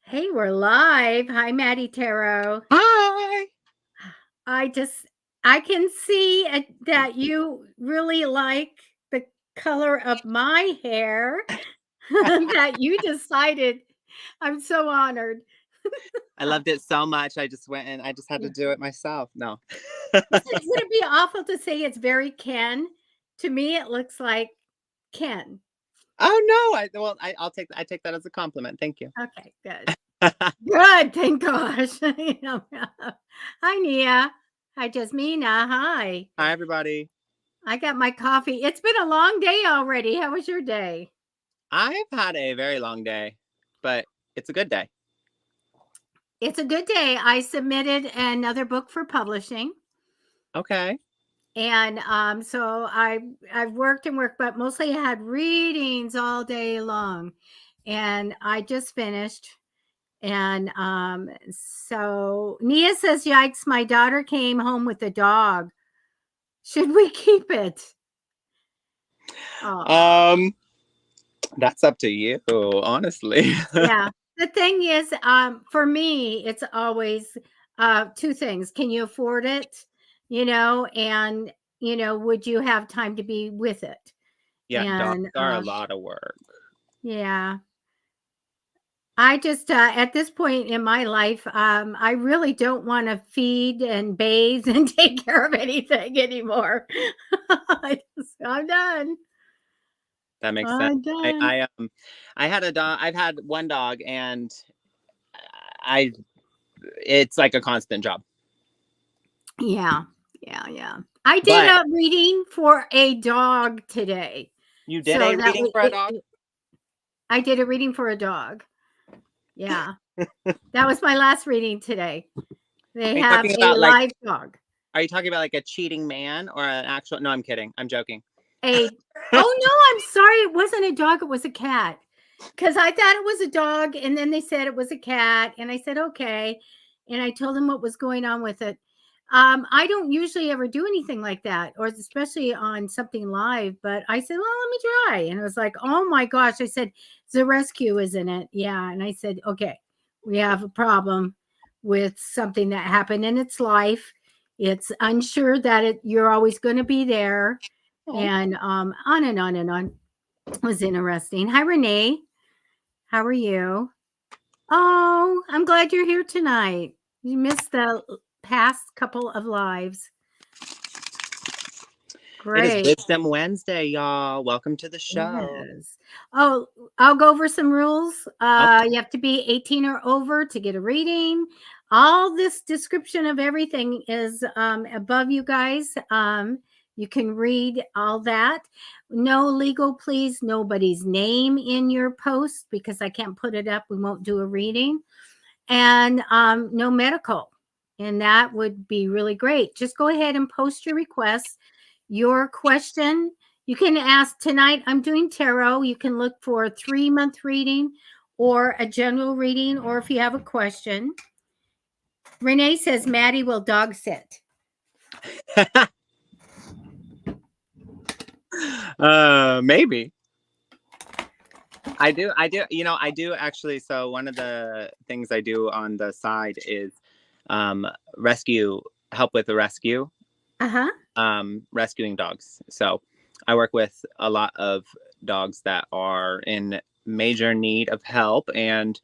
Hey, we're live. Hi, Matty Tarot. Hi. I just, I can see that you really like the color of my hair that you decided. I'm so honored. I loved it so much. I just went and I just had to Yeah. do it myself. No. Would it be awful to say it's very Ken? To me, it looks like Ken. Oh no. I'll take that as a compliment. Thank you. Okay, good. Good, thank gosh. Hi, Nia. Hi, Jasmina. Hi. Hi everybody. I got my coffee. It's been a long day already. How was your day? I've had a very long day, but it's a good day. It's a good day. I submitted another book for publishing. Okay. And so I've worked and worked, but mostly I had readings all day long. And I just finished. And so Nia says, yikes, my daughter came home with a dog. Should we keep it? Aw. That's up to you, honestly. Yeah. The thing is, for me, it's always two things. Can you afford it? And would you have time to be with it? Yeah, dogs And are a lot of work. yeah, I just at this point in my life, I really don't want to feed and bathe and take care of anything anymore. I'm done. That makes sense. I'm I done. I I had a dog. I've had one dog and I it's like a constant job. Yeah, yeah. I did But a reading for a dog today. you did So a that reading was for a dog? I did a reading for a dog. Yeah. That was my last reading today. They Are you have talking a about like live dog. Are you talking about like a cheating man or an actual? No, I'm kidding. I'm joking. A Oh no, I'm sorry. It wasn't a dog, it was a cat. Because I thought it was a dog, and then they said it was a cat, and I said, okay. And I told them what was going on with it. I don't usually ever do anything like that, or especially on something live, but I said, well, let me try. And it was like, oh my gosh. I said, it's a rescue, isn't it? Yeah. And I said, okay, we have a problem with something that happened in its life. It's unsure that you're always going to be there. Oh, And on and on and on. It was interesting. Hi, Renee. How are you? Oh, I'm glad you're here tonight. You missed the past couple of lives. it is Great. Wisdom Wednesday, y'all. Welcome to the show. Yes. Oh, I'll go over some rules. Okay. You have to be 18 or over to get a reading. All this description of everything is above you guys. You can read all that. No legal, please. Nobody's name in your post because I can't put it up. We won't do a reading. And no medical. And that would be really great. Just go ahead and post your requests. Your question, you can ask tonight. I'm doing tarot. You can look for a 3-month reading or a general reading, or if you have a question. Renee says Maddie will dog sit. Maybe. I do. I do actually. So one of the things I do on the side is rescue, help with the rescue, Uh-huh. rescuing dogs. So I work with a lot of dogs that are in major need of help. And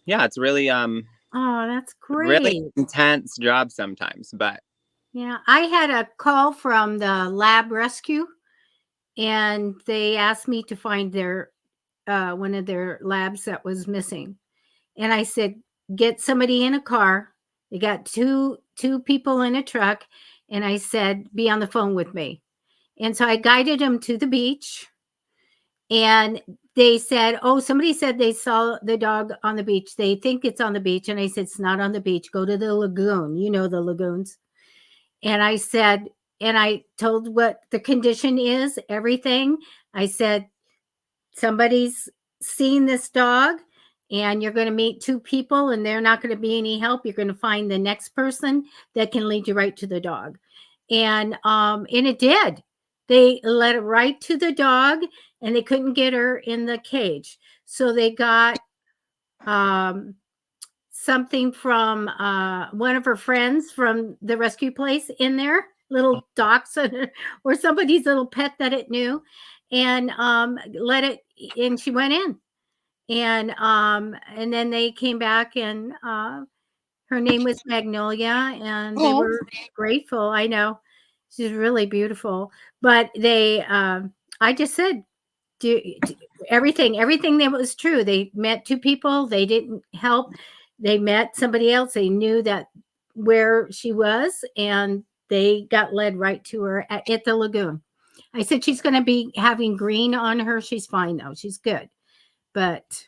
yeah, it's Oh, that's really great. intense job sometimes, but Yeah, I had a call from the lab rescue, and they asked me to find their one of their labs that was missing. And I said, get somebody in a car. They got two people in a truck, and I said, be on the phone with me. And so I guided them to the beach, and they said, oh, somebody said they saw the dog on the beach. They think it's on the beach. And I said, it's not on the beach. Go to the lagoon. You know the lagoons. And I said, and I told what the condition is, everything. I said, somebody's seen this dog, and you're going to meet two people, and they're not going to be any help. You're going to find the next person that can lead you right to the dog. And it did. They led it right to the dog, and they couldn't get her in the cage. So they got something from one of her friends from the rescue place in there, little dachshund or somebody's little pet that it knew, and let it. And she went in, and then they came back, and her name was Magnolia, and they Oh, were grateful. I know she's really beautiful, but they. I just said do everything that was true. They met two people. They didn't help. They met somebody else. They knew that where she was, and they got led right to her at the lagoon. I said she's going to be having green on her. She's fine though. She's good. But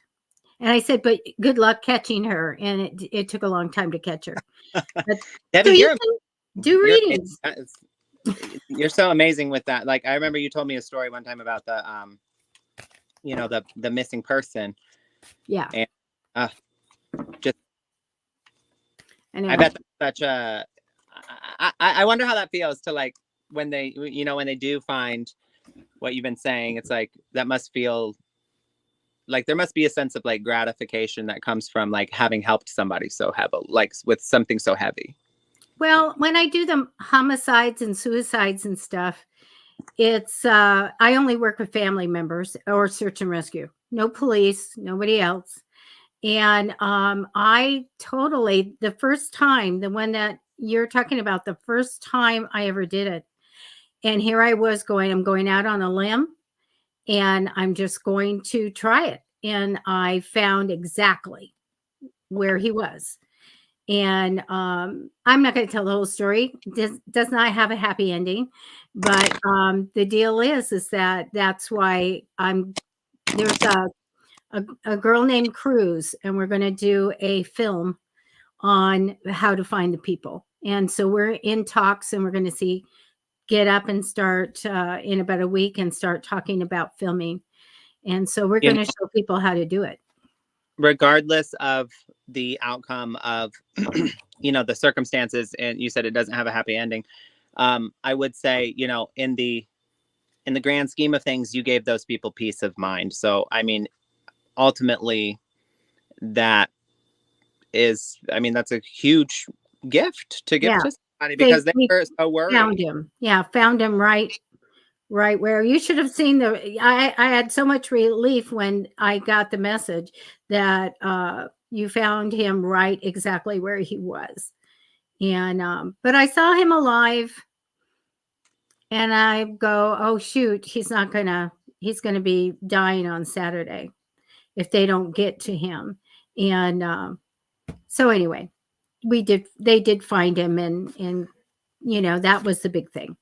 and I said, but good luck catching her. And it took a long time to catch her. But, so Debbie, you can do you're amazing. readings. You're so amazing with that. Like, I remember you told me a story one time about the the missing person. Yeah. And just I bet that's such a I wonder how that feels to, like, when they when they do find what you've been saying. It's like that must feel like there must be a sense of like gratification that comes from like having helped somebody so heavy, like with something so heavy. Well, when I do the homicides and suicides and stuff, it's I only work with family members or search and rescue. No police, nobody else. And I totally, the first time, the one that you're talking about, the first time I ever did it. And here I was I'm going out on a limb, and I'm just going to try it. And I found exactly where he was. And I'm not going to tell the whole story. Does not have a happy ending, but the deal is that that's why there's a girl named Cruz, and we're going to do a film on how to find the people. And so we're in talks, and we're going to get up and start in about a week and start talking about filming. And so we're going to show people how to do it. Regardless of the outcome of, the circumstances, and you said it doesn't have a happy ending. I would say, in the grand scheme of things, you gave those people peace of mind. So, I mean, ultimately, that's a huge gift to give to somebody, because they were so worried. Found him. Yeah, found him right where you should have seen I had so much relief when I got the message that you found him right exactly where he was. And but I saw him alive, and I go, oh shoot, he's going to be dying on Saturday if they don't get to him. And so anyway, they did find him, and that was the big thing.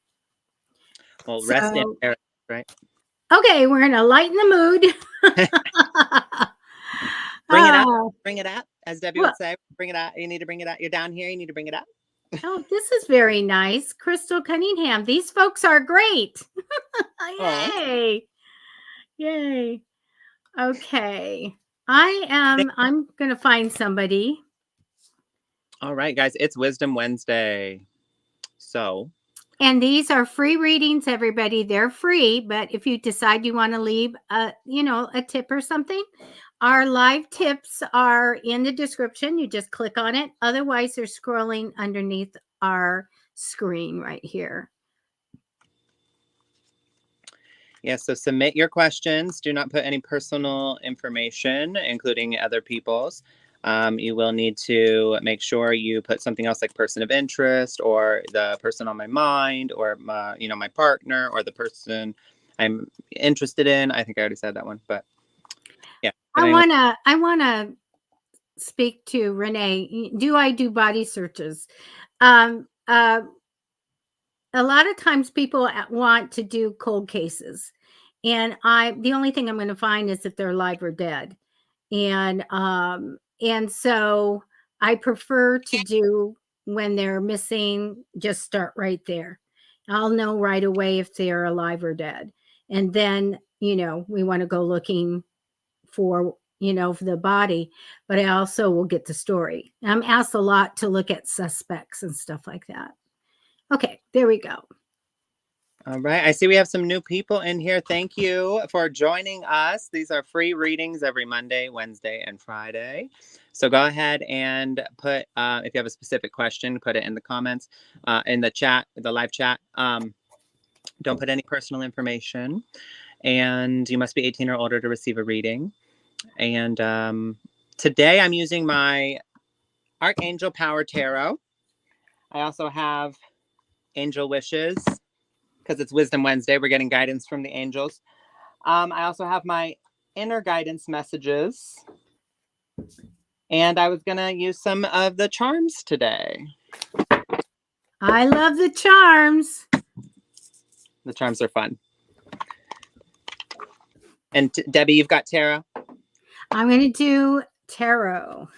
Well, rest in paradise, right? Okay, we're gonna lighten the mood. Bring it out. Bring it out, as Debbie would say. Bring it out. You need to bring it out. You're down here. You need to bring it out. Oh, this is very nice. Crystal Cunningham. These folks are great. Yay. Yay. Okay. I'm going to find somebody. All right, guys. It's Wisdom Wednesday. So. And these are free readings, everybody. They're free, but if you decide you want to leave a tip or something, our live tips are in the description. You just click on it. Otherwise, they're scrolling underneath our screen right here. Yeah, so submit your questions. Do not put any personal information, including other people's. You will need to make sure you put something else like person of interest, or the person on my mind, or my partner, or the person I'm interested in. I think I already said that one, but yeah. I wanna speak to Renee. Do I do body searches? A lot of times people want to do cold cases, and the only thing I'm going to find is if they're alive or dead. And so I prefer to do when they're missing, just start right there. I'll know right away if they're alive or dead. And then, we want to go looking for, for the body, but I also will get the story. I'm asked a lot to look at suspects and stuff like that. Okay, there we go. All right. I see we have some new people in here. Thank you for joining us. These are free readings every Monday, Wednesday, and Friday. So go ahead and put, if you have a specific question, put it in the comments, in the chat, the live chat. Don't put any personal information. And you must be 18 or older to receive a reading. And today I'm using my Archangel Power Tarot. I also have Angel Wishes, because it's Wisdom Wednesday. We're getting guidance from the angels. I also have my inner guidance messages. And I was going to use some of the charms today. I love the charms. The charms are fun. And Debbie, you've got tarot? I'm going to do tarot.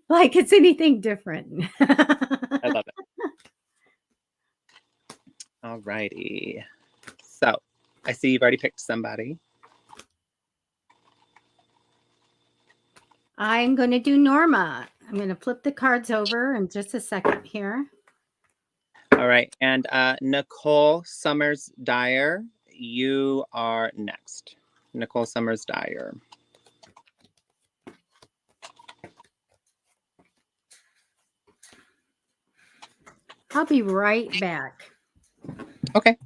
Like it's anything different. I love it. All righty. So I see you've already picked somebody. I'm going to do Norma. I'm going to flip the cards over in just a second here. All right. And Nicole Summers Dyer, you are next. Nicole Summers Dyer. I'll be right back. Okay.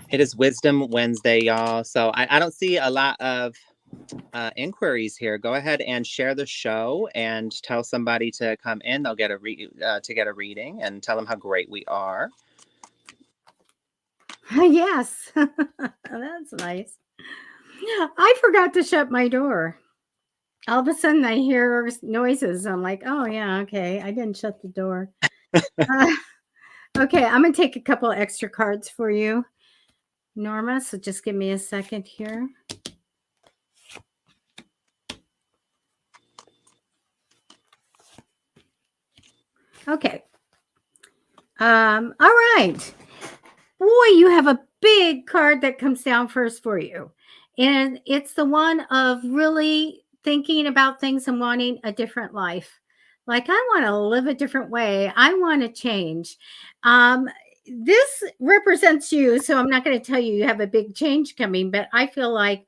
It is Wisdom Wednesday, y'all. So I don't see a lot of inquiries here. Go ahead and share the show and tell somebody to come in. They'll get to get a reading, and tell them how great we are. Yes, that's nice. I forgot to shut my door. All of a sudden, I hear noises. I'm like, oh, yeah, okay. I didn't shut the door. Okay, I'm going to take a couple extra cards for you, Norma. So just give me a second here. Okay. All right. Boy, you have a big card that comes down first for you. And it's the one of really thinking about things and wanting a different life. Like, I want to live a different way. I want to change. This represents you. So I'm not going to tell you you have a big change coming, but I feel like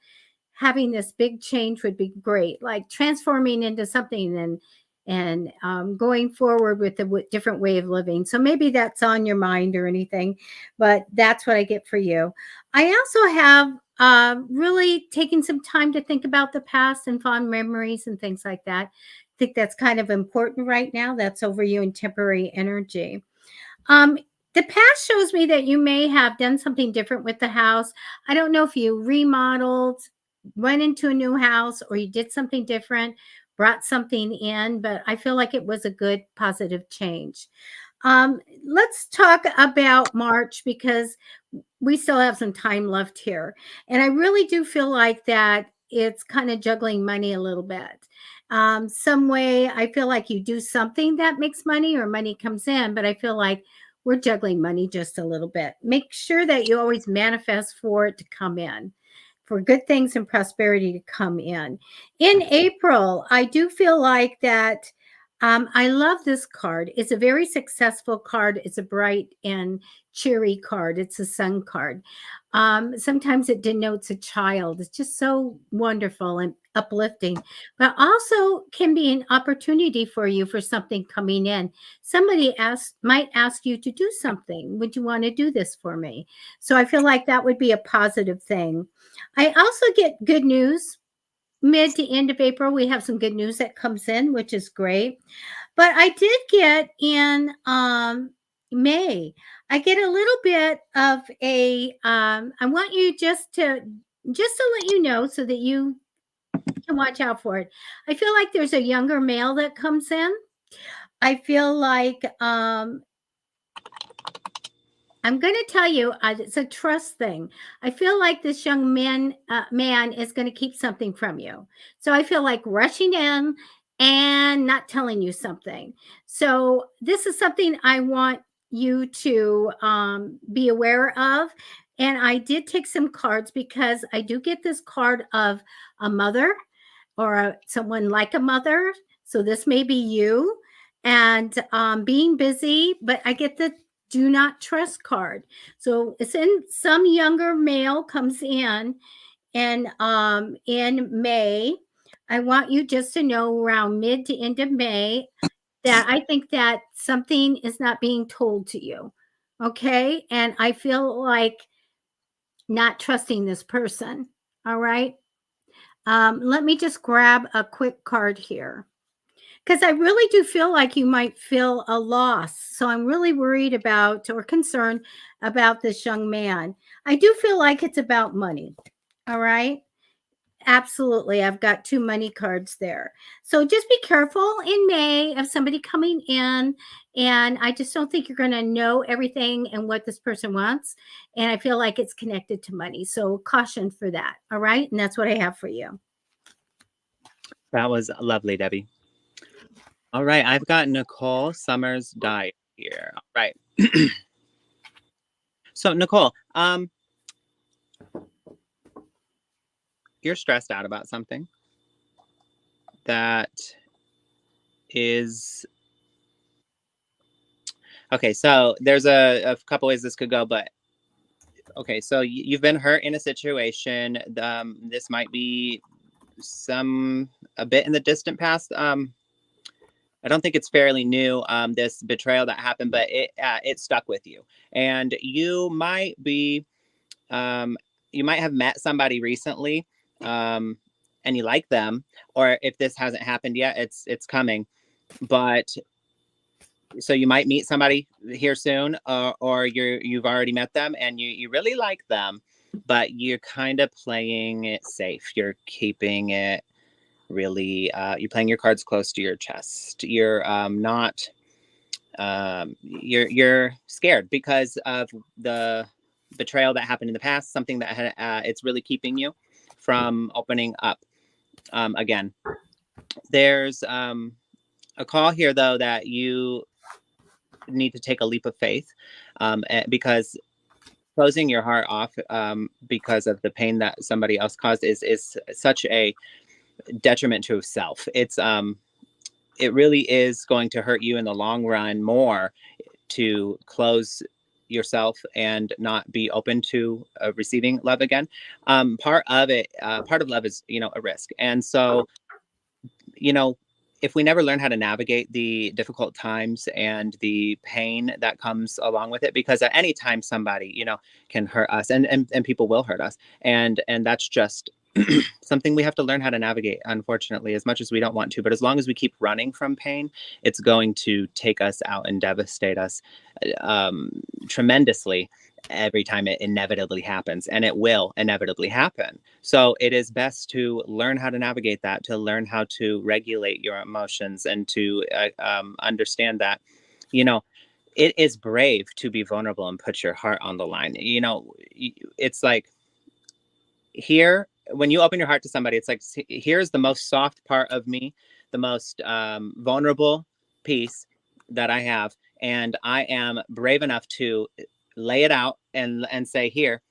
having this big change would be great, like transforming into something and going forward with a different way of living. So maybe that's on your mind or anything, but that's what I get for you. I also have really taking some time to think about the past and fond memories and things like that. I think that's kind of important right now. That's over you in temporary energy. The past shows me that you may have done something different with the house. I don't know if you remodeled, went into a new house, or you did something different, brought something in, but I feel like it was a good positive change. Let's talk about March, because we still have some time left here. And I really do feel like that it's kind of juggling money a little bit. Some way I feel like you do something that makes money or money comes in, but I feel like we're juggling money just a little bit. Make sure that you always manifest for it to come in, for good things and prosperity to come in. In April, I do feel like that I love this card. It's a very successful card. It's a bright and cheery card. It's a sun card. Sometimes it denotes a child. It's just so wonderful and uplifting, but also can be an opportunity for you for something coming in. Somebody might ask you to do something. Would you want to do this for me? So I feel like that would be a positive thing. I also get good news. Mid to end of April, we have some good news that comes in, which is great. But I did get in May, I get a little bit of a I want you just to let you know so that you can watch out for it. I feel like there's a younger male that comes in. I feel like I'm going to tell you, it's a trust thing. I feel like this young man is going to keep something from you. So I feel like rushing in and not telling you something. So this is something I want you to be aware of. And I did take some cards because I do get this card of a mother or someone like a mother. So this may be you. and being busy, but I get the do not trust card. So it's in some younger male comes in May. I want you just to know around mid to end of May that I think that something is not being told to you. Okay. And I feel like not trusting this person. All right. Let me just grab a quick card here because I really do feel like you might feel a loss. So I'm really worried about or concerned about this young man. I do feel like it's about money. All right. Absolutely. I've got 2 money cards there. So just be careful in May of somebody coming in. And I just don't think you're going to know everything and what this person wants. And I feel like it's connected to money. So caution for that. All right. And that's what I have for you. That was lovely, Debbie. All right, I've got Nicole Summers Dye here. All right. So Nicole, you're stressed out about something that is okay. So there's a couple ways this could go, but okay. So you've been hurt in a situation. This might be a bit in the distant past. I don't think it's fairly new, this betrayal that happened, but it stuck with you, and you might have met somebody recently, and you like them, or if this hasn't happened yet, it's coming. But so you might meet somebody here soon, or you've already met them and you really like them, but you're kind of playing it safe. You're keeping it really. You're playing your cards close to your chest. You're not. You're scared because of the betrayal that happened in the past, something that it's really keeping you from opening up again. There's a call here though that you need to take a leap of faith, because closing your heart off because of the pain that somebody else caused is such a detriment to self. It really is going to hurt you in the long run more to close yourself and not be open to receiving love again. Part of love is, a risk. And so, if we never learn how to navigate the difficult times and the pain that comes along with it, because at any time somebody, can hurt us, and people will hurt us. And that's just something we have to learn how to navigate, unfortunately, as much as we don't want to. But as long as we keep running from pain, it's going to take us out and devastate us tremendously every time it inevitably happens, and it will inevitably happen. So it is best to learn how to navigate that, to learn how to regulate your emotions, and to understand that, it is brave to be vulnerable and put your heart on the line. It's like, here, when you open your heart to somebody, it's like, here's the most soft part of me, the most vulnerable piece that I have, and I am brave enough to lay it out and say, here,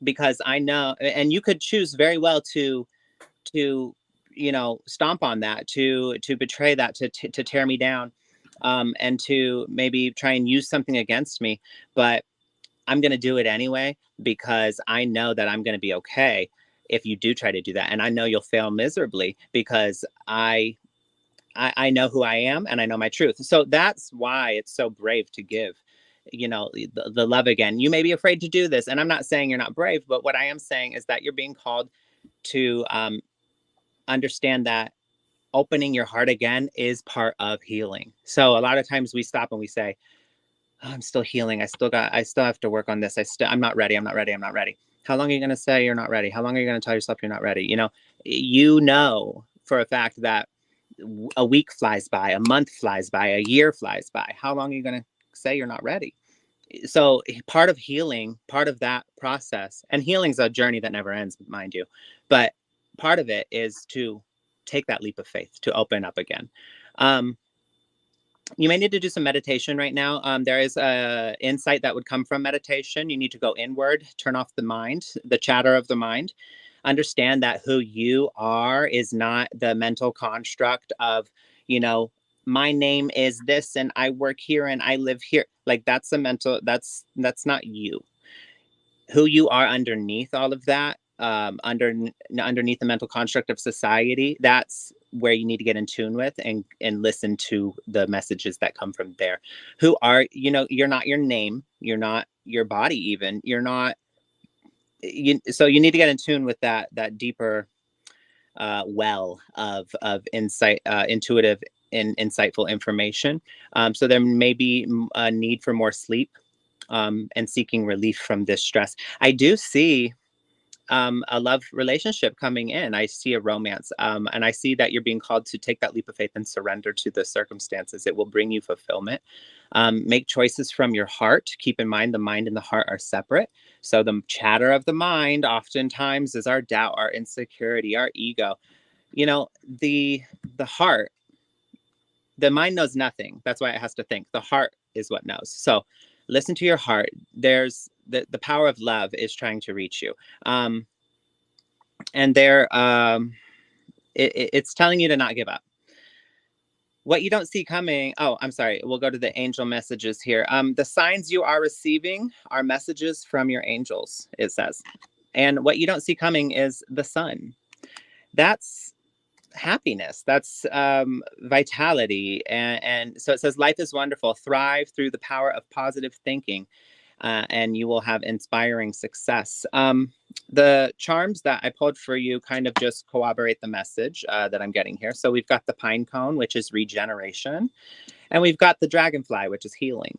because I know. And you could choose very well to stomp on that, to betray that, to tear me down, and to maybe try and use something against me. But I'm going to do it anyway, because I know that I'm going to be okay if you do try to do that. And I know you'll fail miserably, because I know who I am, and I know my truth. So that's why it's so brave to give, the love again. You may be afraid to do this, and I'm not saying you're not brave, but what I am saying is that you're being called to understand that opening your heart again is part of healing. So a lot of times we stop and we say, oh, I'm still healing. I still have to work on this. I'm not ready. I'm not ready. I'm not ready. How long are you going to say you're not ready? How long are you going to tell yourself you're not ready? For a fact that a week flies by, a month flies by, a year flies by. How long are you going to say you're not ready? So part of healing, part of that process, and healing's a journey that never ends, mind you, but part of it is to take that leap of faith, to open up again. You may need to do some meditation right now. There is a insight that would come from meditation. You need to go inward, turn off the mind, the chatter of the mind. Understand that who you are is not the mental construct of, my name is this and I work here and I live here. Like that's a mental, that's not you. Who you are underneath all of that, underneath the mental construct of society, that's where you need to get in tune with and listen to the messages that come from there. Who are, you're not your name, you're not your body, even you're not so you need to get in tune with that deeper well of insight, intuitive and insightful information. So there may be a need for more sleep, and seeking relief from this stress. I do see a love relationship coming in. I see a romance, and I see that you're being called to take that leap of faith and surrender to the circumstances. It will bring you fulfillment. Make choices from your heart. Keep in mind the mind and the heart are separate. So the chatter of the mind oftentimes is our doubt, our insecurity, our ego. The heart, the mind knows nothing. That's why it has to think. The heart is what knows. So listen to your heart. There's the power of love is trying to reach you. And it's telling you to not give up. What you don't see coming. Oh, I'm sorry. We'll go to the angel messages here. The signs you are receiving are messages from your angels, it says. And what you don't see coming is the sun. That's happiness. That's vitality. And so it says, life is wonderful. Thrive through the power of positive thinking. And you will have inspiring success. The charms that I pulled for you kind of just corroborate the message that I'm getting here. So we've got the pine cone, which is regeneration. And we've got the dragonfly, which is healing.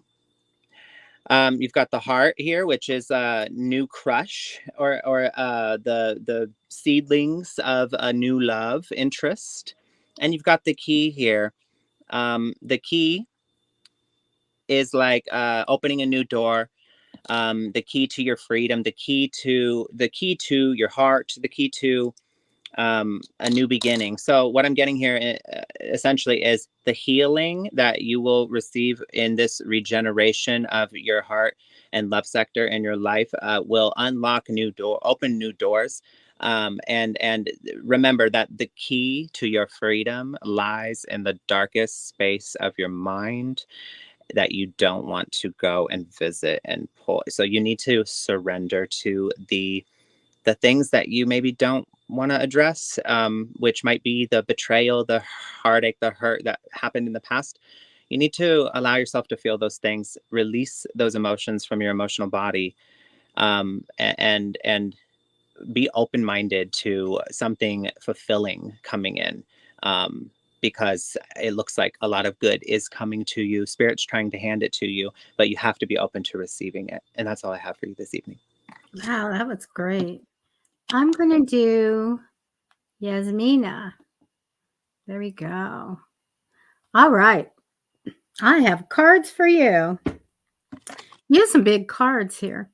You've got the heart here, which is a new crush, or the seedlings of a new love interest. And you've got the key here. The key is like opening a new door. The key to your freedom, the key to your heart, the key to a new beginning. So what I'm getting here essentially is the healing that you will receive in this regeneration of your heart and love sector in your life will unlock open new doors. And remember that the key to your freedom lies in the darkest space of your mind that you don't want to go and visit and pull. So you need to surrender to the things that you maybe don't want to address, which might be the betrayal, the heartache, the hurt that happened in the past. You need to allow yourself to feel those things, release those emotions from your emotional body, and be open-minded to something fulfilling coming in. Because it looks like a lot of good is coming to you. Spirit's trying to hand it to you, but you have to be open to receiving it. And that's all I have for you this evening. Wow, that was great. I'm going to do Yasmina. There we go. All right. I have cards for you. You have some big cards here.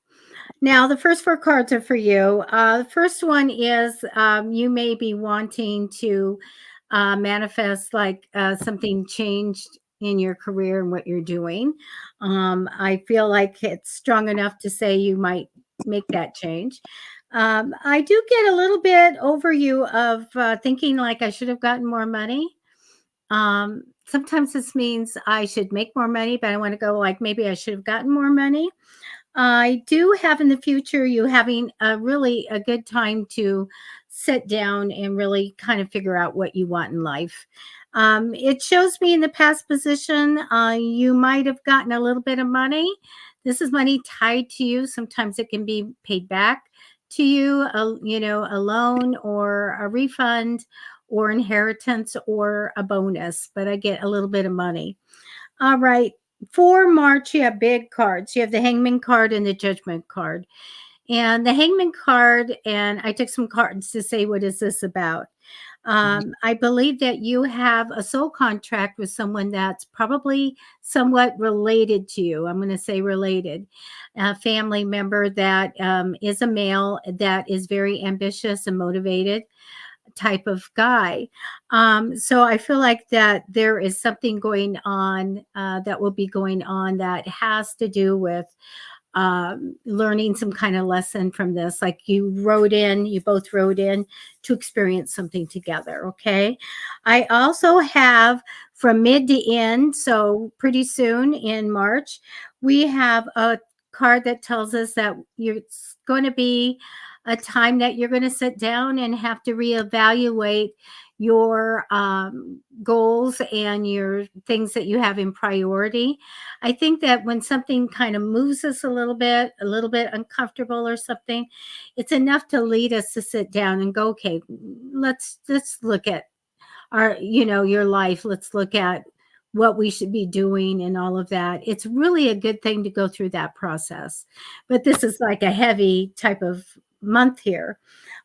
Now, the first 4 cards are for you. The first one is you may be wanting to manifest like something changed in your career and what you're doing. I feel like it's strong enough to say you might make that change. I do get a little bit over you of thinking like I should have gotten more money. Sometimes this means I should make more money, but I want to go like maybe I should have gotten more money. I do have in the future you having a really a good time to sit down and really kind of figure out what you want in life. It shows me in the past position you might have gotten a little bit of money. This is money tied to you. Sometimes it can be paid back to you, a loan or a refund or inheritance or a bonus. But I get a little bit of money. All right. For March, you have big cards. You have the Hangman card and the Judgment card. And the Hangman card, and I took some cards to say, what is this about? I believe that you have a soul contract with someone that's probably somewhat related to you. I'm going to say related. A family member that is a male that is very ambitious and motivated type of guy. So I feel like that there is something going on that will be going on that has to do with learning some kind of lesson from this. Like you both wrote in to experience something together. Okay. I also have from mid to end. So pretty soon in March, we have a card that tells us that it's going to be a time that you're going to sit down and have to reevaluate your goals and your things that you have in priority. I think that when something kind of moves us a little bit uncomfortable or something, it's enough to lead us to sit down and go, okay, let's look at our, your life. Let's look at what we should be doing and all of that. It's really a good thing to go through that process. But this is like a heavy type of month here.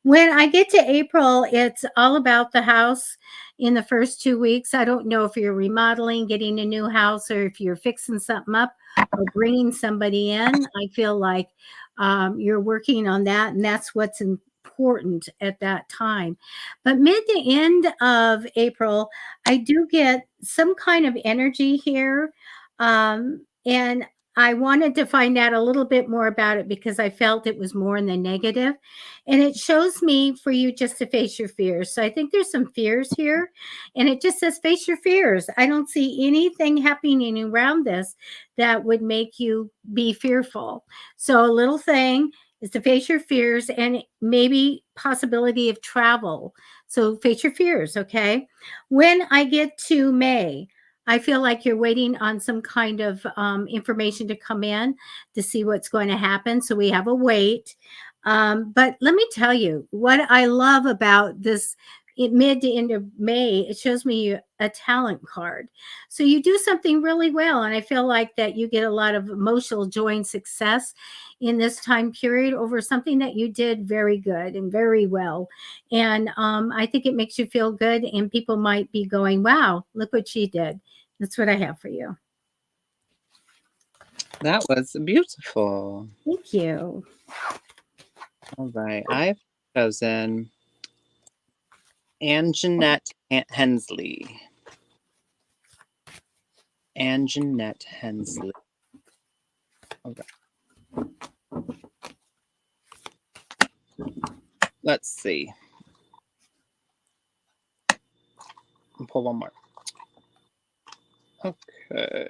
When I get to April, it's all about the house in the first 2 weeks. I don't know if you're remodeling, getting a new house, or if you're fixing something up or bringing somebody in. I feel like you're working on that, and that's what's important at that time. But mid to end of April, I do get some kind of energy here. And I wanted to find out a little bit more about it because I felt it was more in the negative. And it shows me for you just to face your fears. So I think there's some fears here. And it just says face your fears. I don't see anything happening around this that would make you be fearful. So a little thing is to face your fears and maybe possibility of travel. So face your fears, okay? When I get to May, I feel like you're waiting on some kind of information to come in to see what's going to happen. So we have a wait. But let me tell you what I love about this mid to end of May. It shows me a talent card. So you do something really well. And I feel like that you get a lot of emotional joy and success in this time period over something that you did very good and very well. And I think it makes you feel good. And people might be going, wow, look what she did. That's what I have for you. That was beautiful. Thank you. All right. I've chosen Anjanette Hensley. Anjanette Hensley. All right. Let's see. I'll pull one more. Okay.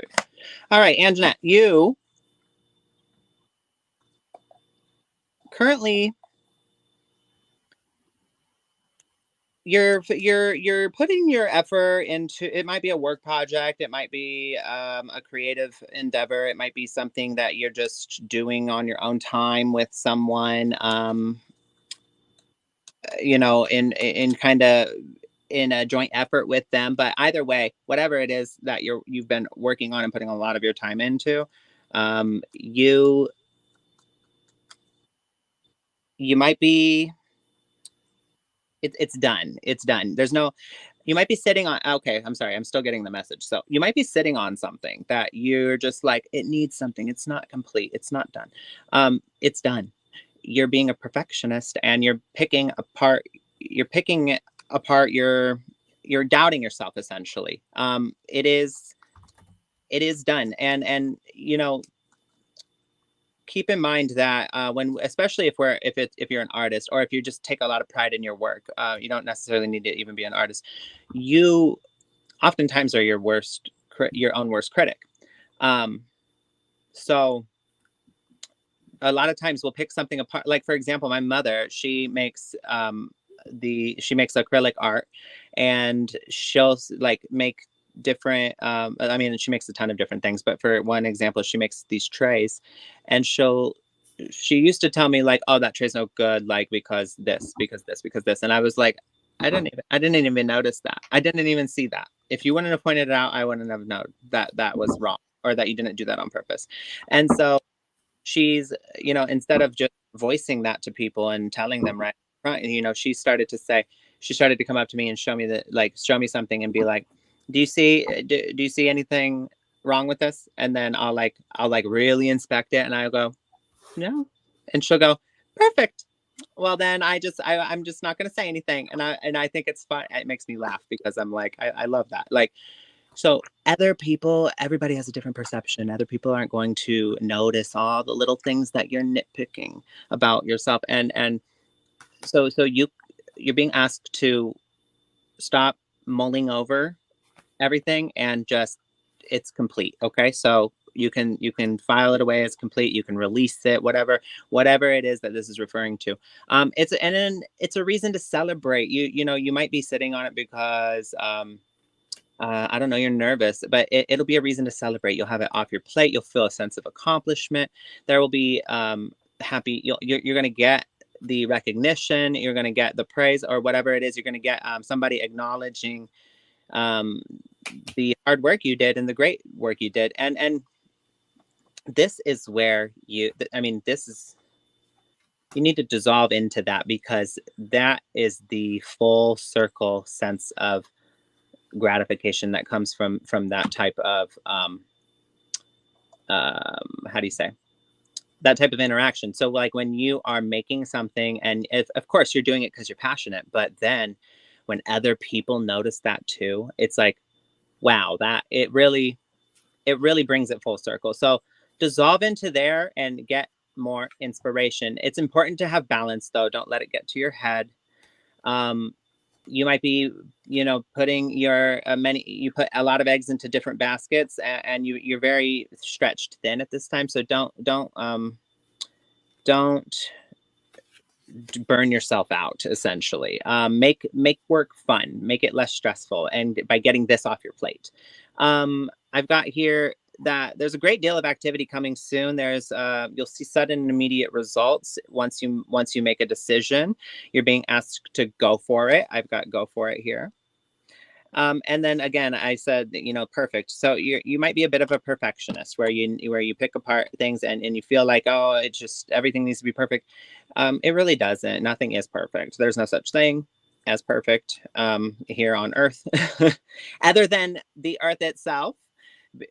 All right, Anjanette, you currently you're putting your effort into, it might be a work project, it might be a creative endeavor, it might be something that you're just doing on your own time with someone, in kind of in a joint effort with them. But either way, whatever it is that you've been working on and putting a lot of your time into, you might be, it's done. It's done. You might be sitting on, okay, I'm sorry, I'm still getting the message. So you might be sitting on something that you're just like, it needs something. It's not complete. It's not done. It's done. You're being a perfectionist and you're picking apart, you're doubting yourself essentially. It is done. And keep in mind that especially if you're an artist, or if you just take a lot of pride in your work, you don't necessarily need to even be an artist. You oftentimes are your own worst critic. So a lot of times we'll pick something apart. Like for example, my mother, she makes acrylic art, and she'll like make different she makes a ton of different things, but for one example, she makes these trays, and she used to tell me like, oh, that tray's no good, like because this, and I was like, I didn't even notice that. I didn't even see that. If you wouldn't have pointed it out, I wouldn't have known that was wrong, or that you didn't do that on purpose. And so she's, instead of just voicing that to people and telling them right front, she started to come up to me and show me something and be like, do you see anything wrong with this? And then I'll really inspect it, and I'll go, no. And she'll go, perfect. Well, then I'm just not going to say anything. And I think it's fun. It makes me laugh because I'm like, I love that. Like, So other people, everybody has a different perception. Other people aren't going to notice all the little things that you're nitpicking about yourself. And so you're being asked to stop mulling over everything and just it's complete. Okay. So you can file it away as complete. You can release it, whatever it is that this is referring to. It's and then it's a reason to celebrate. You might be sitting on it because I don't know, you're nervous, but it'll be a reason to celebrate. You'll have it off your plate. You'll feel a sense of accomplishment. There will be happy. You're going to get the recognition. You're going to get the praise or whatever it is. You're going to get somebody acknowledging um, the hard work you did and the great work you did. And this is where this is you need to dissolve into that because that is the full circle sense of gratification that comes from that type of how do you say that type of interaction. So like when you are making something and if of course you're doing it because you're passionate, but then when other people notice that too, it's like wow, that it really brings it full circle. So dissolve into there and get more inspiration. It's important to have balance though. Don't let it get to your head. um you might be putting your you put a lot of eggs into different baskets and you're very stretched thin at this time, so don't burn yourself out essentially. Make work fun, make it less stressful, and by getting this off your plate. I've got here that there's a great deal of activity coming soon. There's you'll see sudden and immediate results once you make a decision. You're being asked to go for it. I've got go for it here. And then again, I said, perfect. So you might be a bit of a perfectionist where you pick apart things and you feel like, oh, it's just everything needs to be perfect. It really doesn't. Nothing is perfect. There's no such thing as perfect here on Earth, other than the Earth itself.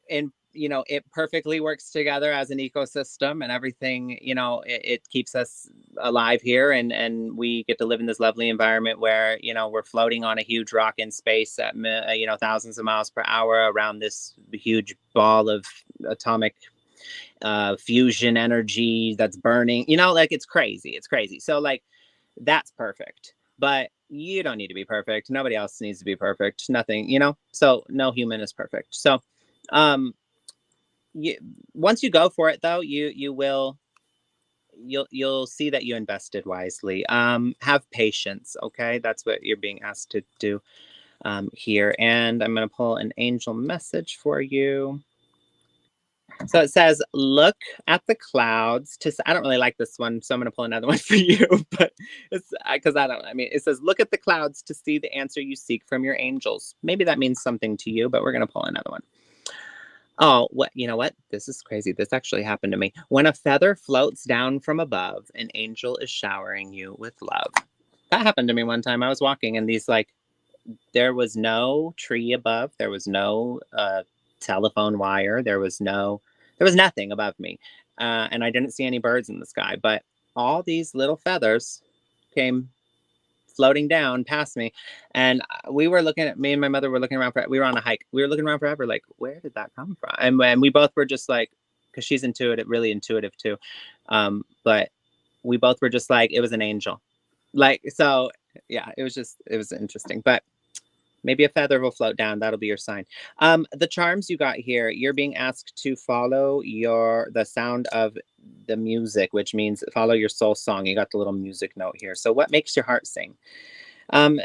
And it perfectly works together as an ecosystem and everything. It keeps us alive here, and we get to live in this lovely environment where we're floating on a huge rock in space at thousands of miles per hour around this huge ball of atomic fusion energy that's burning. Like it's crazy. So like that's perfect, but you don't need to be perfect. Nobody else needs to be perfect. Nothing. So no human is perfect. So um you, once you go for it though, you'll see that you invested wisely. Have patience. Okay, that's what you're being asked to do here. And I'm going to pull an angel message for you. So it says, look at the clouds to I don't really like this one, so I'm going to pull another one for you, but it's because it says, look at the clouds to see the answer you seek from your angels. Maybe that means something to you, but we're going to pull another one. Oh, what you know what? This is crazy. This actually happened to me. When a feather floats down from above, an angel is showering you with love. That happened to me one time. I was walking and there was no tree above, there was no telephone wire, there was nothing above me. And I didn't see any birds in the sky, but all these little feathers came floating down past me, and we were looking at me and my mother were looking around for we were on a hike, we were looking around forever like where did that come from, and when we both were just like, because she's intuitive, really intuitive too, but we both were just like it was an angel, like, so yeah, it was interesting, but maybe a feather will float down. That'll be your sign. The charms you got here, you're being asked to follow the sound of the music, which means follow your soul song. You got the little music note here. So what makes your heart sing?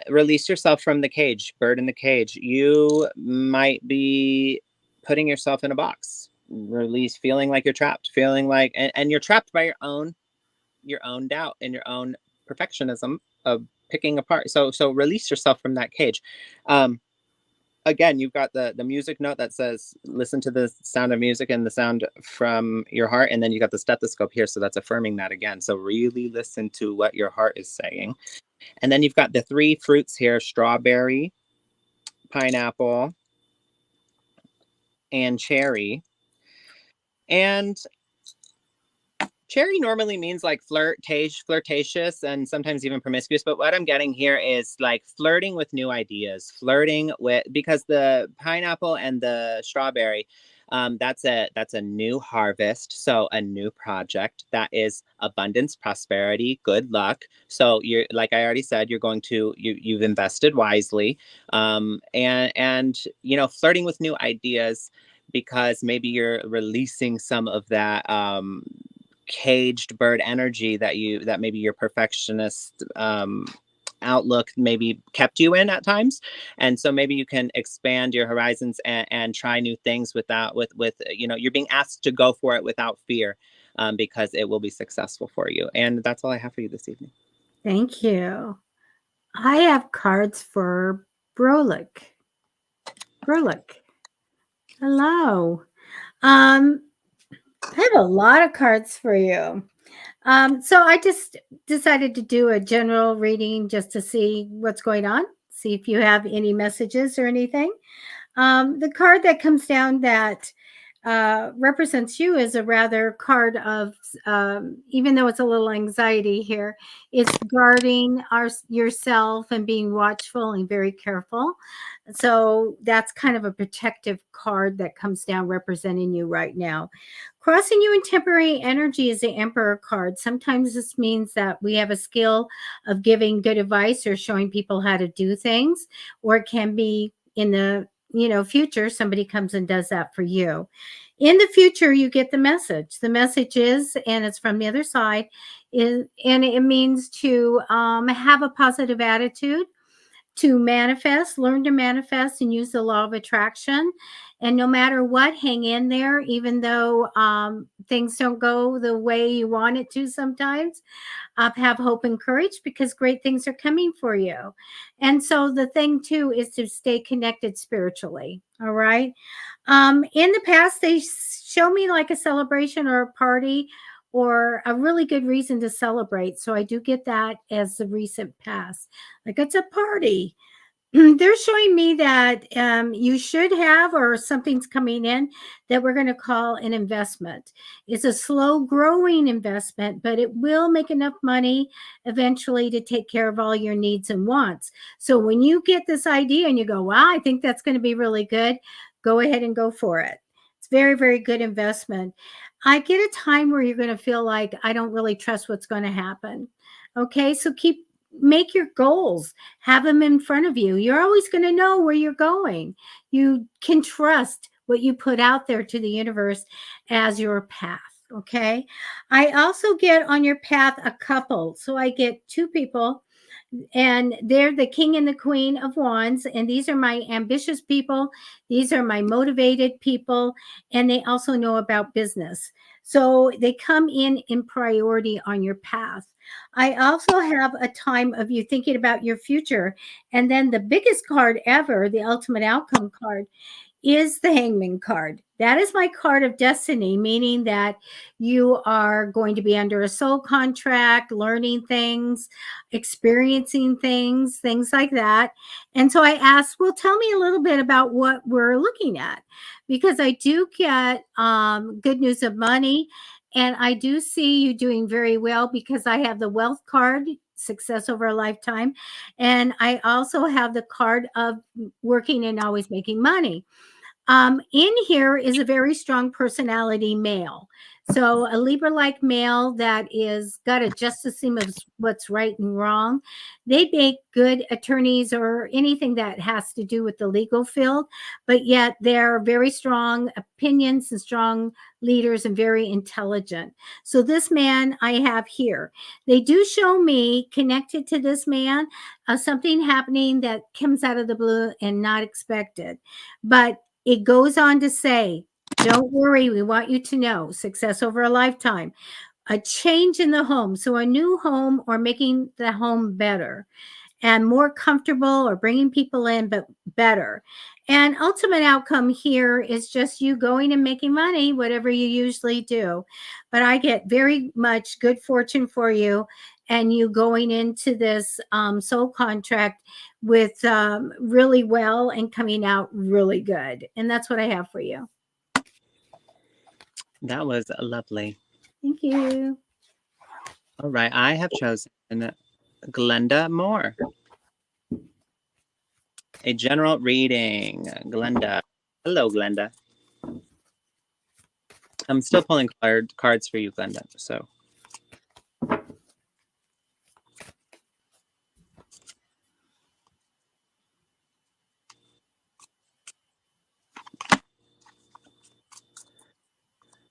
Release yourself from the cage, bird in the cage. You might be putting yourself in a box. Release, feeling like you're trapped, feeling like, and you're trapped by your own doubt and your own perfectionism of picking apart. So release yourself from that cage. Um, Again, you've got the music note that says listen to the sound of music and the sound from your heart, and then you got the stethoscope here, so that's affirming that again. So really listen to what your heart is saying. And then you've got the three fruits here: strawberry, pineapple, and cherry. And cherry normally means like flirtatious, and sometimes even promiscuous. But what I'm getting here is like flirting with new ideas, flirting with, because the pineapple and the strawberry, that's a new harvest, so a new project that is abundance, prosperity, good luck. So you're, like I already said, you're going to, you've invested wisely, and you know, flirting with new ideas, because maybe you're releasing some of that caged bird energy that that maybe your perfectionist outlook maybe kept you in at times. And so maybe you can expand your horizons and try new things without, with you know, you're being asked to go for it without fear, because it will be successful for you. And that's all I have for you this evening. Thank you. I have cards for Brolic. Brolic. Hello. Um, I have a lot of cards for you. So I just decided to do a general reading just to see what's going on, see if you have any messages or anything. The card that comes down that represents you is a rather card of, even though it's a little anxiety here, it's guarding yourself and being watchful and very careful. So that's kind of a protective card that comes down representing you right now. Crossing you in temporary energy is the Emperor card. Sometimes this means that we have a skill of giving good advice or showing people how to do things, or it can be in the future somebody comes and does that for you. In the future you get the message is, and it's from the other side, is, and it means to have a positive attitude, to manifest, learn to manifest and use the law of attraction. And no matter what, hang in there, even though things don't go the way you want it to sometimes. Have hope and courage, because great things are coming for you. And so the thing too is to stay connected spiritually. All right. In the past, they show me like a celebration or a party or a really good reason to celebrate. So I do get that as the recent past. Like it's a party. They're showing me that you should have, or something's coming in that we're going to call an investment. It's a slow growing investment, but it will make enough money eventually to take care of all your needs and wants. So when you get this idea and you go, wow, I think that's going to be really good, go ahead and go for it. It's very, very good investment. I get a time where you're going to feel like I don't really trust what's going to happen. Okay, so make your goals, have them in front of you. You're always going to know where you're going. You can trust what you put out there to the universe as your path. Okay. I also get on your path a couple. So I get two people, and they're the king and the queen of wands, and these are my ambitious people, these are my motivated people, and they also know about business, so they come in priority on your path. I also have a time of you thinking about your future, and then the biggest card ever, the ultimate outcome card, is the hangman card. That is my card of destiny, meaning that you are going to be under a soul contract, learning things, experiencing things, things like that. And so I asked, well, tell me a little bit about what we're looking at, because I do get good news of money. And I do see you doing very well, because I have the wealth card, success over a lifetime. And I also have the card of working and always making money. In here is a very strong personality male. So a Libra-like male that is got a justice of what's right and wrong. They make good attorneys or anything that has to do with the legal field, but yet they're very strong opinions and strong leaders and very intelligent. So this man I have here, they do show me connected to this man, something happening that comes out of the blue and not expected. But it goes on to say, don't worry, we want you to know success over a lifetime, a change in the home. So a new home, or making the home better and more comfortable, or bringing people in, but better. And ultimate outcome here is just you going and making money, whatever you usually do. But I get very much good fortune for you, and you going into this soul contract with really well and coming out really good. And that's what I have for you. That was lovely. Thank you. All right, I have chosen Glenda Moore. A general reading. Glenda. Hello, Glenda. I'm still pulling cards for you, Glenda. So.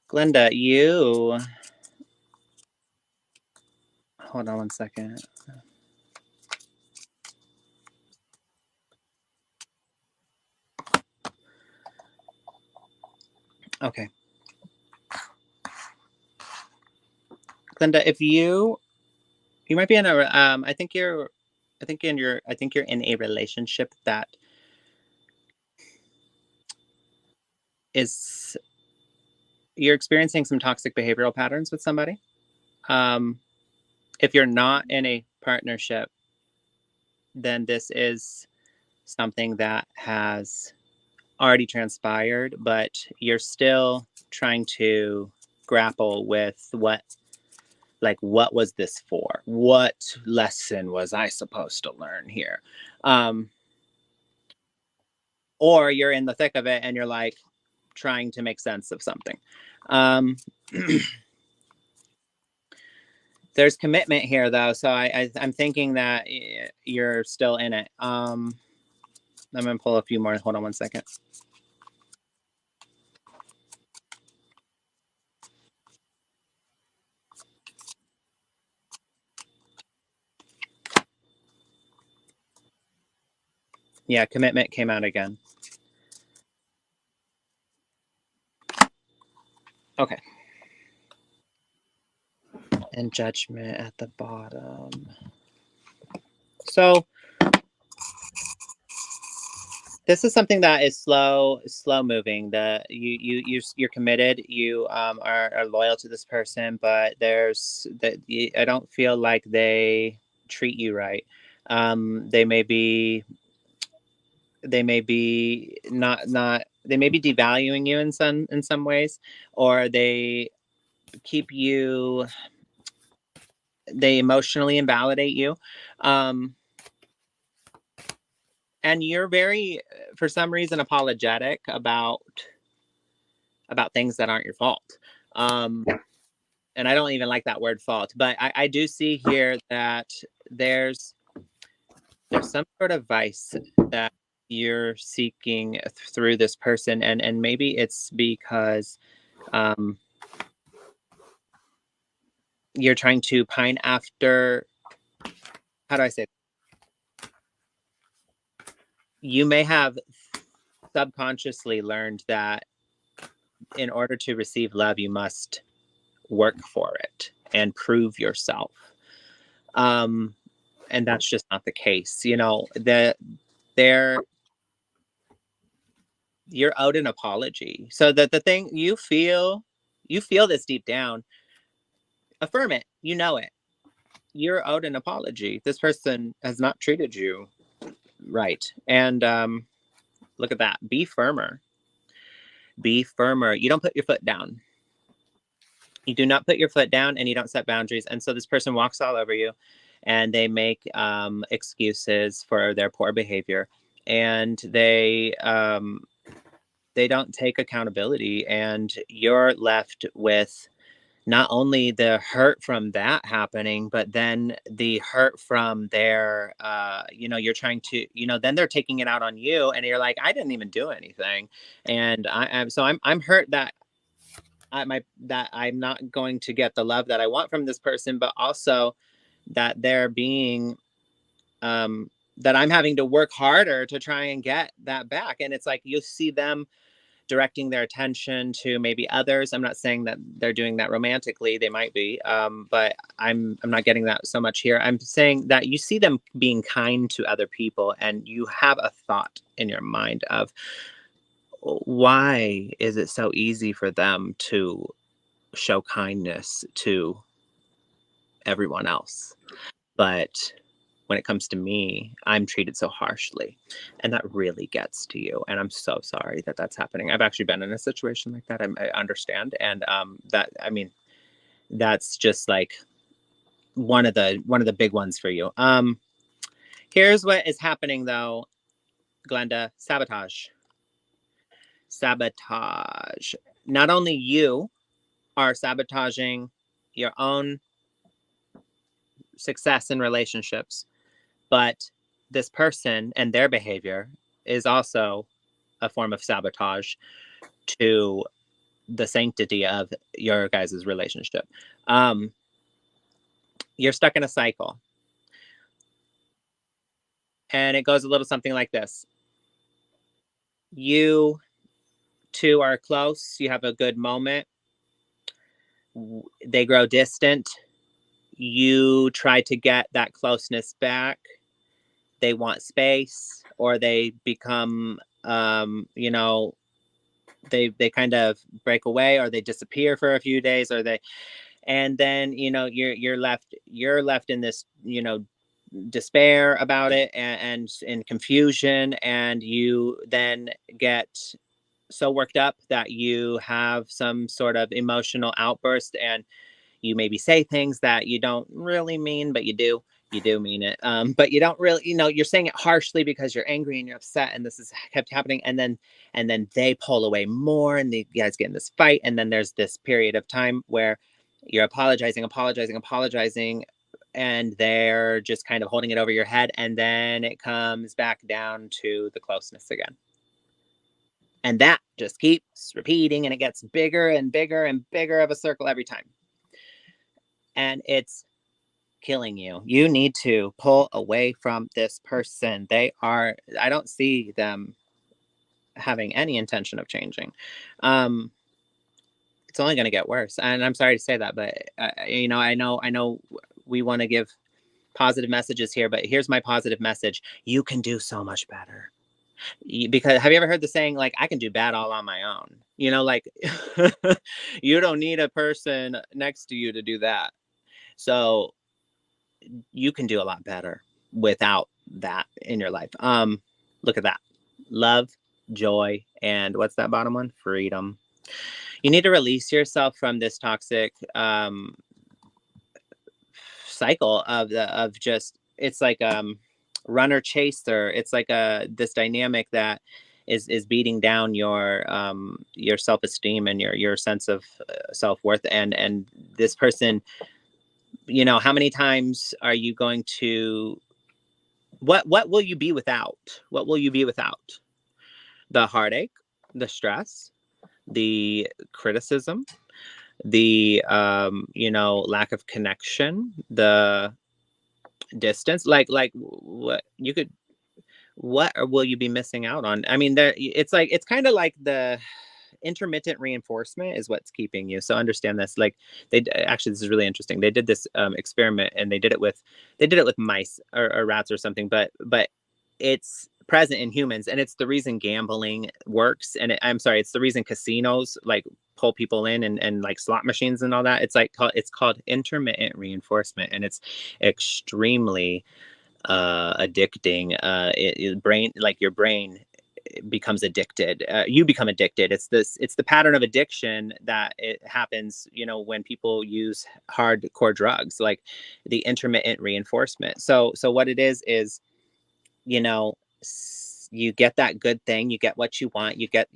Glenda, you. Hold on one second. Okay. Glenda, if you might be in a I think you're in a relationship that is you're experiencing some toxic behavioral patterns with somebody. If you're not in a partnership, then this is something that has already transpired, but you're still trying to grapple with what was this for? What lesson was I supposed to learn here? Or you're in the thick of it and you're like trying to make sense of something. There's commitment here though, so I'm thinking that you're still in it. I'm gonna pull a few more. Hold on one second. Yeah, commitment came out again. Okay. And judgment at the bottom. So this is something that is slow moving. You're committed. You are loyal to this person, but I don't feel like they treat you right. They may be not they may be devaluing you in some ways, or they keep you they emotionally invalidate you. And you're very, for some reason, apologetic about things that aren't your fault. And I don't even like that word fault, but I do see here that there's some sort of vice that you're seeking through this person, and maybe it's because you're trying to pine after, how do I say it? You may have subconsciously learned that in order to receive love, you must work for it and prove yourself. And that's just not the case. You're owed an apology. So that the thing you feel this deep down, affirm it. You know it. You're owed an apology. This person has not treated you right. And look at that. Be firmer. Be firmer. You don't put your foot down. You do not put your foot down, and you don't set boundaries. And so this person walks all over you, and they make excuses for their poor behavior, and they don't take accountability, and you're left with not only the hurt from that happening, but then the hurt from their you're trying to, then they're taking it out on you, and you're like, I didn't even do anything. And I'm hurt that I'm not going to get the love that I want from this person, but also that they're being that I'm having to work harder to try and get that back. And it's like you see them directing their attention to maybe others. I'm not saying that they're doing that romantically. They might be, but I'm not getting that so much here. I'm saying that you see them being kind to other people, and you have a thought in your mind of, why is it so easy for them to show kindness to everyone else, but when it comes to me, I'm treated so harshly, and that really gets to you. And I'm so sorry that that's happening. I've actually been in a situation like that. I understand, and that, I mean, That's just like one of the big ones for you. Here's what is happening though, Glenda. Sabotage. Not only you are sabotaging your own success in relationships, but this person and their behavior is also a form of sabotage to the sanctity of your guys' relationship. You're stuck in a cycle. And it goes a little something like this. You two are close, you have a good moment. They grow distant. You try to get that closeness back. They want space, or they become, they kind of break away, or they disappear for a few days, or they, and then you're left in this despair about it, and in confusion, and you then get so worked up that you have some sort of emotional outburst, and you maybe say things that you don't really mean, but you do mean it. But you don't really, you're saying it harshly because you're angry and you're upset, and this has kept happening. And then they pull away more, and the guys get in this fight. And then there's this period of time where you're apologizing, and they're just kind of holding it over your head. And then it comes back down to the closeness again. And that just keeps repeating, and it gets bigger and bigger and bigger of a circle every time. And it's killing you. You need to pull away from this person. I don't see them having any intention of changing. It's only going to get worse. And I'm sorry to say that, but I know we want to give positive messages here, but here's my positive message. You can do so much better. Because have you ever heard the saying, like, I can do bad all on my own? Like, you don't need a person next to you to do that. So you can do a lot better without that in your life. Look at that. Love, joy, and what's that bottom one? Freedom. You need to release yourself from this toxic cycle of just, it's like runner chaser. It's like this dynamic that is beating down your self-esteem and your sense of self-worth, and this person, how many times are you going to, what will you be without? What will you be without? The heartache, the stress, the criticism, the lack of connection, the distance, like what you could, what will you be missing out on? I mean, it's kind of like the intermittent reinforcement is what's keeping you. So understand this. Like, actually, this is really interesting. They did this experiment, and they did it with mice or rats or something, but it's present in humans, and it's the reason gambling works. And it's the reason casinos like pull people in, and like slot machines and all that. It's called intermittent reinforcement, and it's extremely addicting. Your brain becomes addicted. You become addicted. It's the pattern of addiction that it happens when people use hardcore drugs, like the intermittent reinforcement. So what it is you get that good thing, you get what you want, you get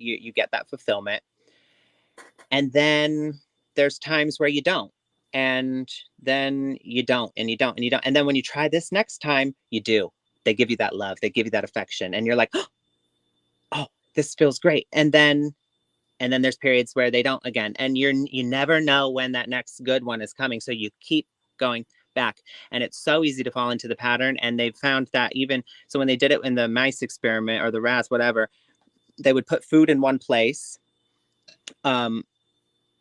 that fulfillment, and then there's times where you don't, and then you don't, and you don't, and you don't, and then when you try this next time, you do. They give you that love, they give you that affection, and you're like, oh, this feels great. And then there's periods where they don't again, and you never know when that next good one is coming, so you keep going back, and it's so easy to fall into the pattern. And they've found that even so, when they did it in the mice experiment or the rats, whatever, they would put food in one place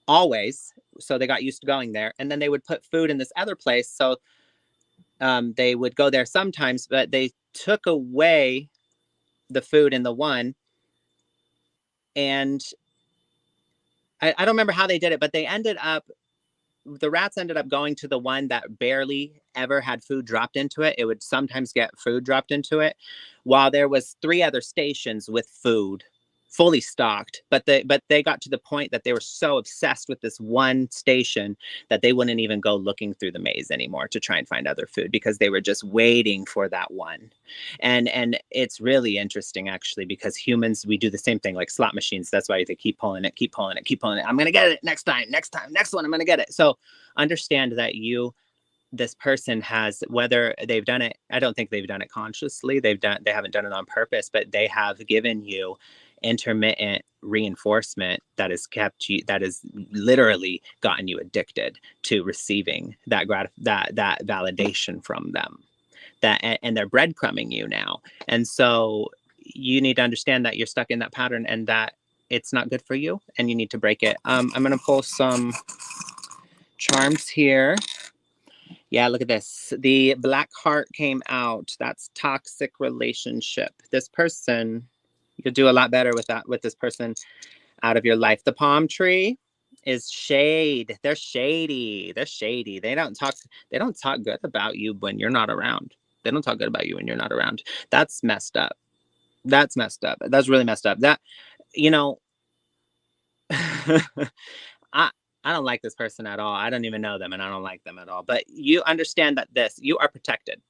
always, so they got used to going there, and then they would put food in this other place, so they would go there sometimes, but they took away the food in the one, and I don't remember how they did it, but the rats ended up going to the one that barely ever had food dropped into it. It would sometimes get food dropped into it, while there was 3 other stations with food fully stocked, but they got to the point that they were so obsessed with this one station that they wouldn't even go looking through the maze anymore to try and find other food, because they were just waiting for that one. And it's really interesting, actually, because humans, we do the same thing, like slot machines. That's why they keep pulling it, keep pulling it, keep pulling it. I'm gonna get it next time, next one I'm gonna get it. So understand that this person has, whether they've done it, I don't think they've done it consciously, they haven't done it on purpose, but they have given you intermittent reinforcement that has kept you, that has literally gotten you addicted to receiving that that validation from them, that, and they're breadcrumbing you now. And so you need to understand that you're stuck in that pattern, and that it's not good for you, and you need to break it. I'm going to pull some charms here. Yeah, look at this. The Black Heart came out. That's toxic relationship. This person, you'll do a lot better with that, with this person out of your life. The palm tree is shade. They're shady. They're shady. They don't talk good about you when you're not around. They don't talk good about you when you're not around. That's messed up. That's messed up. That's really messed up. That, you know, I I don't like this person at all. I don't even know them, and I don't like them at all. But you understand that you are protected.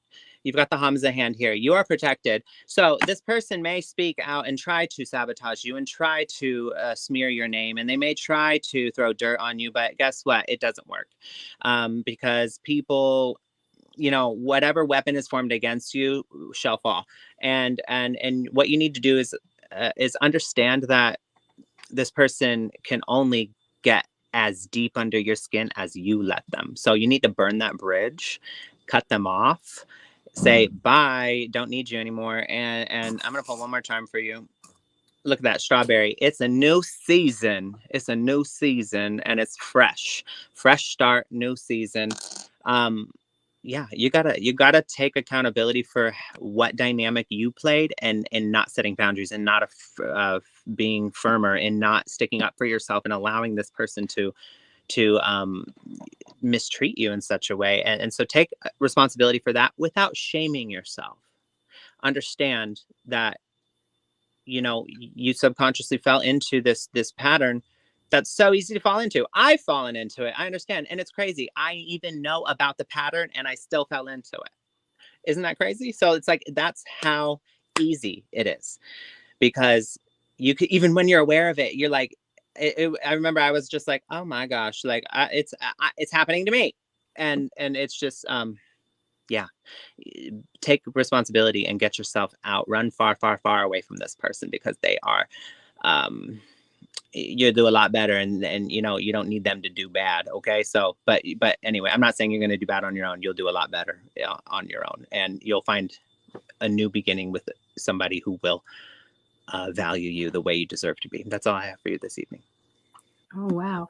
You've got the Hamza hand here. You are protected. So this person may speak out and try to sabotage you and try to smear your name, and they may try to throw dirt on you. But guess what? It doesn't work, because people, whatever weapon is formed against you shall fall. And what you need to do is understand that this person can only get as deep under your skin as you let them. So you need to burn that bridge, cut them off, say bye, don't need you anymore. And I'm gonna pull one more charm for you. Look at that strawberry. It's a new season. It's a new season, and it's fresh start, new season. Yeah, you gotta take accountability for what dynamic you played, and not setting boundaries, and not being firmer, and not sticking up for yourself, and allowing this person to mistreat you in such a way. And so take responsibility for that without shaming yourself. Understand that you subconsciously fell into this pattern that's so easy to fall into. I've fallen into it. I understand. And it's crazy. I even know about the pattern, and I still fell into it. Isn't that crazy? So it's like, that's how easy it is, because you could, even when you're aware of it, you're like, I remember I was just like, oh my gosh, like it's happening to me. And it's just, yeah, take responsibility and get yourself out, run far, far, far away from this person, because they are, you'll do a lot better, and you don't need them to do bad. Okay. So, but anyway, I'm not saying you're going to do bad on your own. You'll do a lot better on your own, and you'll find a new beginning with somebody who will value you the way you deserve to be. That's all I have for you this evening. Oh, wow.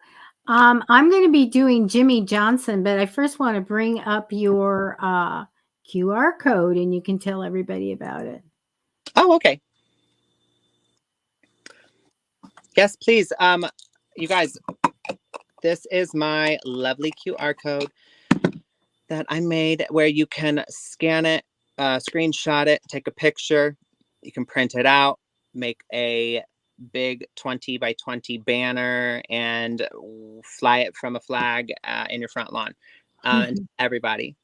I'm going to be doing Jimmy Johnson, but I first want to bring up your QR code, and you can tell everybody about it. Oh, okay. Yes, please. You guys, this is my lovely QR code that I made, where you can scan it, screenshot it, take a picture. You can print it out, make a big 20 by 20 banner, and fly it from a flag in your front lawn. Everybody.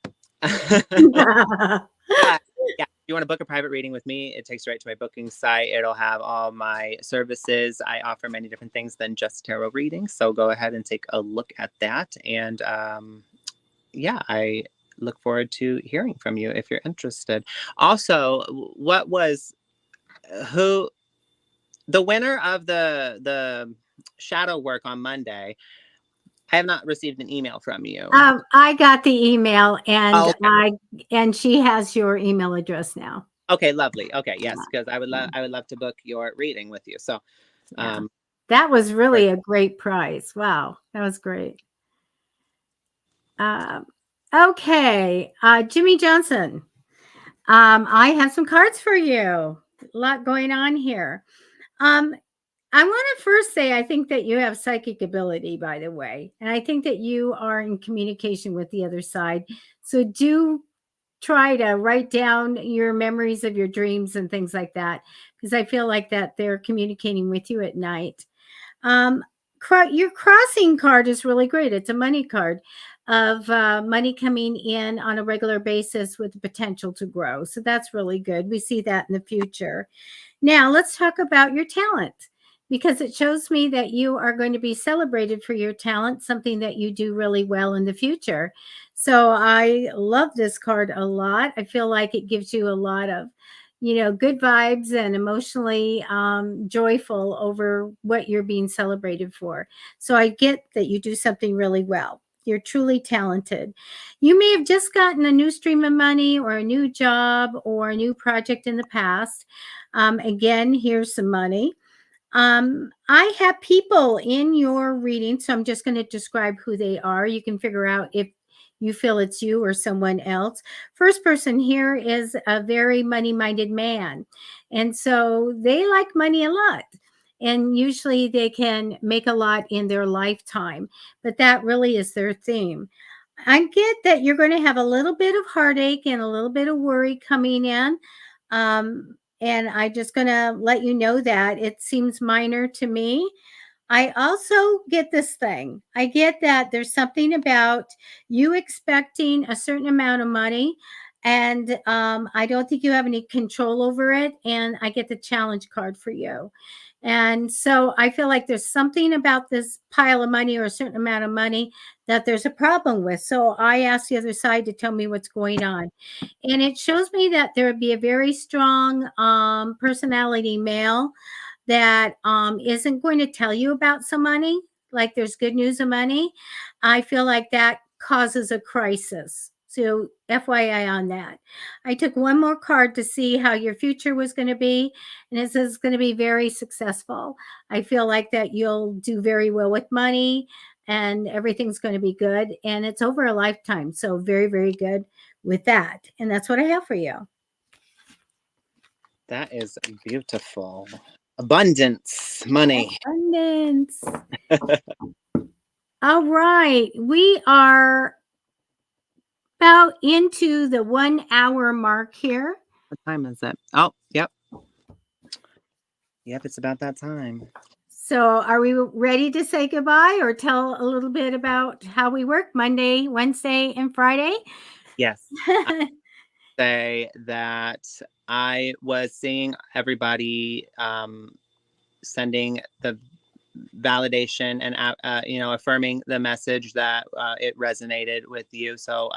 Yeah, if you want to book a private reading with me, it takes you right to my booking site. It'll have all my services. I offer many different things than just tarot readings. So go ahead and take a look at that. And yeah, I look forward to hearing from you if you're interested. Also, what was the winner of the shadow work on Monday? I have not received an email from you. I got the email, and okay. and she has your email address now. Okay, lovely. Okay, yes, because I would love to book your reading with you. So, yeah. That was really a great prize. Wow, that was great. Okay, Jimmy Johnson. I have some cards for you. A lot going on here. I want to first say, I think that you have psychic ability, by the way. And I think that you are in communication with the other side. So do try to write down your memories of your dreams and things like that, because I feel like that they're communicating with you at night. Um, your crossing card is really great. It's a money card of money coming in on a regular basis with the potential to grow. So that's really good. We see that in the future. Now, let's talk about your talent, because it shows me that you are going to be celebrated for your talent, something that you do really well in the future. So I love this card a lot. I feel like it gives you a lot of, good vibes and emotionally joyful over what you're being celebrated for. So I get that you do something really well. You're truly talented. You may have just gotten a new stream of money or a new job or a new project in the past. Again, here's some money. I have people in your reading, so I'm just going to describe who they are. You can figure out if you feel it's you or someone else. First person here is a very money-minded man, and so they like money a lot. And usually they can make a lot in their lifetime, but that really is their theme. I get that you're going to have a little bit of heartache and a little bit of worry coming in. And I'm just going to let you know that it seems minor to me. I also get this thing. I get that there's something about you expecting a certain amount of money, and I don't think you have any control over it. And I get the challenge card for you. And so I feel like there's something about this pile of money or a certain amount of money that there's a problem with. So I asked the other side to tell me what's going on. And it shows me that there would be a very strong personality male that isn't going to tell you about some money, like there's good news of money. I feel like that causes a crisis. So, FYI on that. I took one more card to see how your future was going to be, and it says it's going to be very successful. I feel like that you'll do very well with money and everything's going to be good. And it's over a lifetime. So, very, very good with that. And that's what I have for you. That is beautiful. Abundance, money. Abundance. All right. We are about into the 1 hour mark here. What time is it? Oh, yep. Yep, it's about that time. So are we ready to say goodbye or tell a little bit about how we work Monday, Wednesday, and Friday? Yes. I say that I was seeing everybody sending the validation and affirming the message that it resonated with you. So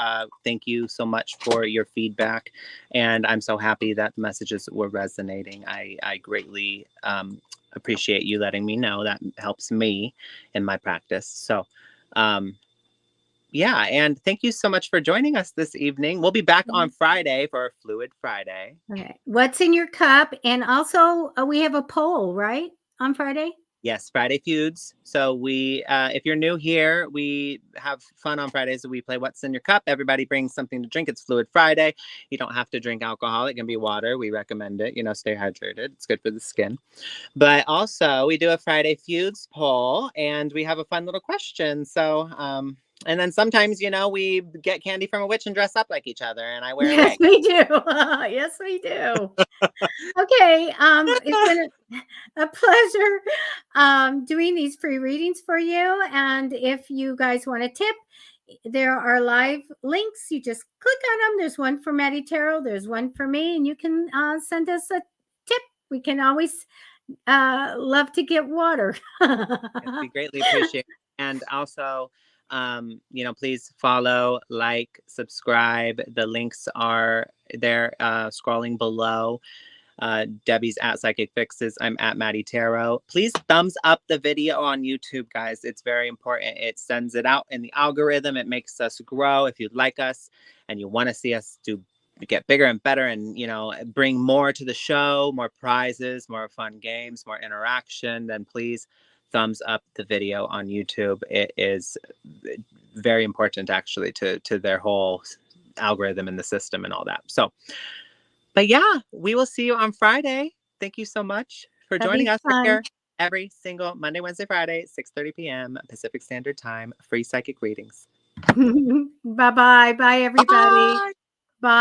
thank you so much for your feedback, and I'm so happy that the messages were resonating. I greatly appreciate you letting me know. That helps me in my practice. So yeah, and thank you so much for joining us this evening. We'll be back on Friday for Fluid Friday. Okay. What's in your cup? And also we have a poll, right? On Friday? Yes, Friday Feuds. So we, if you're new here, we have fun on Fridays. We play What's in Your Cup. Everybody brings something to drink. It's Fluid Friday. You don't have to drink alcohol. It can be water. We recommend it. Stay hydrated. It's good for the skin. But also, we do a Friday Feuds poll, and we have a fun little question. So, and then sometimes, we get candy from a witch and dress up like each other, and I wear a wig. Yes, we do. Yes, we do. Okay. It's been a pleasure doing these free readings for you. And if you guys want a tip, there are live links. You just click on them. There's one for Matty Tarot. There's one for me. And you can send us a tip. We can always love to get water. We greatly appreciate it. And also, please follow, like, subscribe. The links are there scrolling below. Debbie's at Psychic Fixes. I'm at Matty Tarot. Please thumbs up the video on YouTube, guys. It's very important. It sends it out in the algorithm. It makes us grow. If you like us and you want to see us get bigger and better and bring more to the show, more prizes, more fun games, more interaction, then please thumbs up the video on YouTube. It is very important actually to their whole algorithm in the system and all that. So but yeah, we will see you on Friday. Thank you so much for joining us here every single Monday, Wednesday, Friday, 6:30 p.m. Pacific Standard Time. Free psychic readings. Bye-bye. Bye, everybody. Bye. Bye.